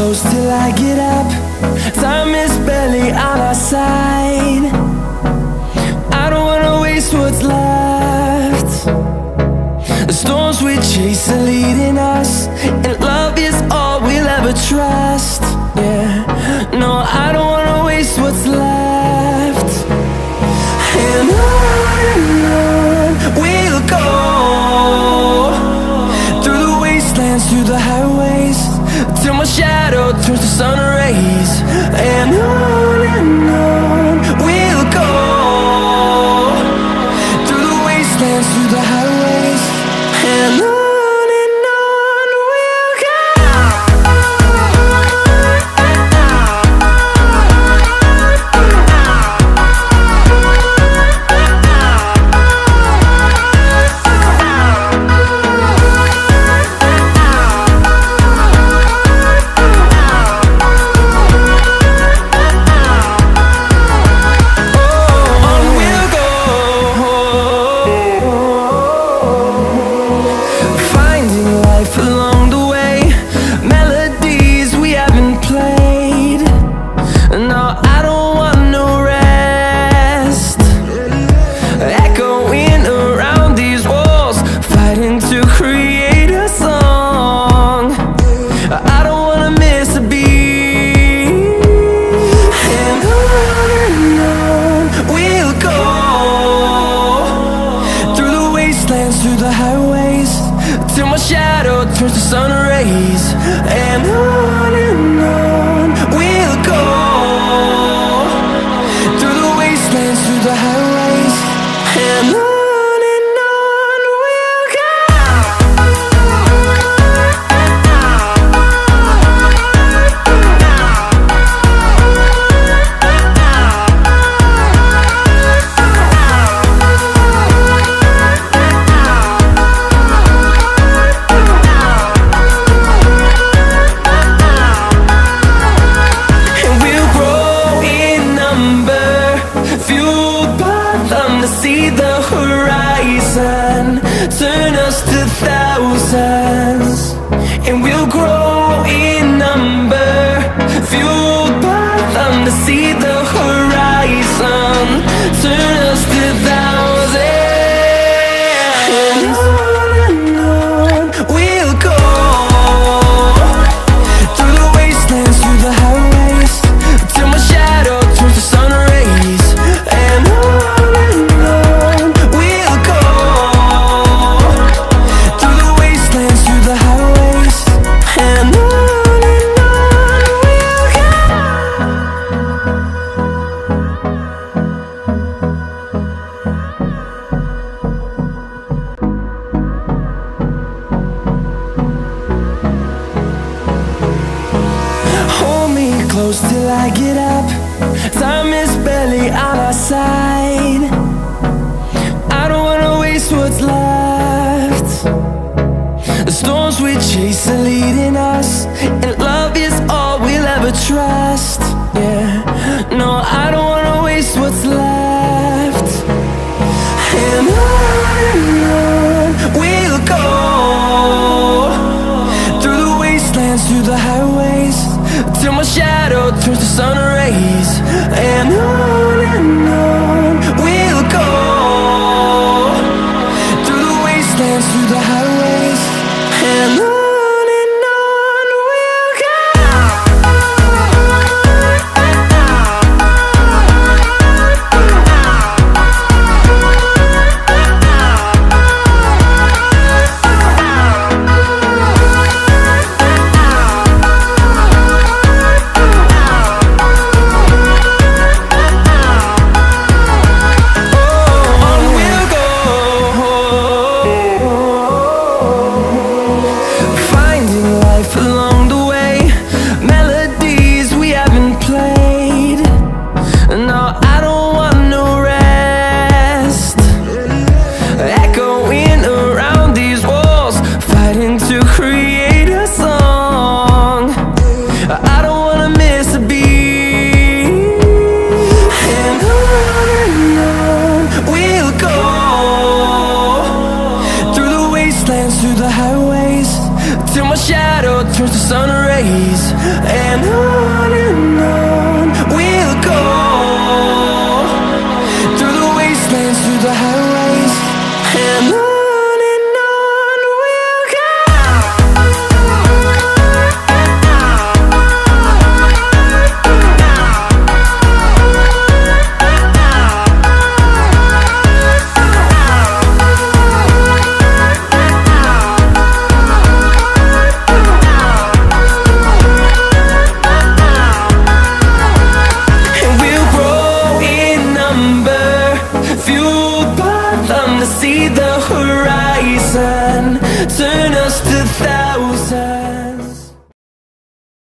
close till I get up. Time is barely on our side. I don't wanna waste what's left. The storms we chase are leading us, and love is all we'll ever trust. Yeah, no, I don't wanna waste what's left. And on we'll go, through the wastelands, through the highways, till my shadow turns to sun rays. And on we'll go, through the wastelands, through the highways, and on we'll go. Through the highways, till my shadow turns to sun rays. And on we'll go, through the wastelands, through the highways, and on we'll go. See the horizon, turn us to thousands, and we'll grow in number, fueled by them. To see the horizon, turn us to thousands, and on we'll go, through the wastelands, through the highways, till my shadow turns to sun rays. And close till I get up. Time is barely on our side. I don't wanna waste what's left. The storms we chase are leading us, and love is all we'll ever trust. Yeah, no, I don't wanna waste what's left. And on we'll go, through the wastelands, through the highways, till my shadow turns to sun rays. And on we'll go, through the wastelands, through the highways, and on we'll go. them to see the horizon, turn us to thousands.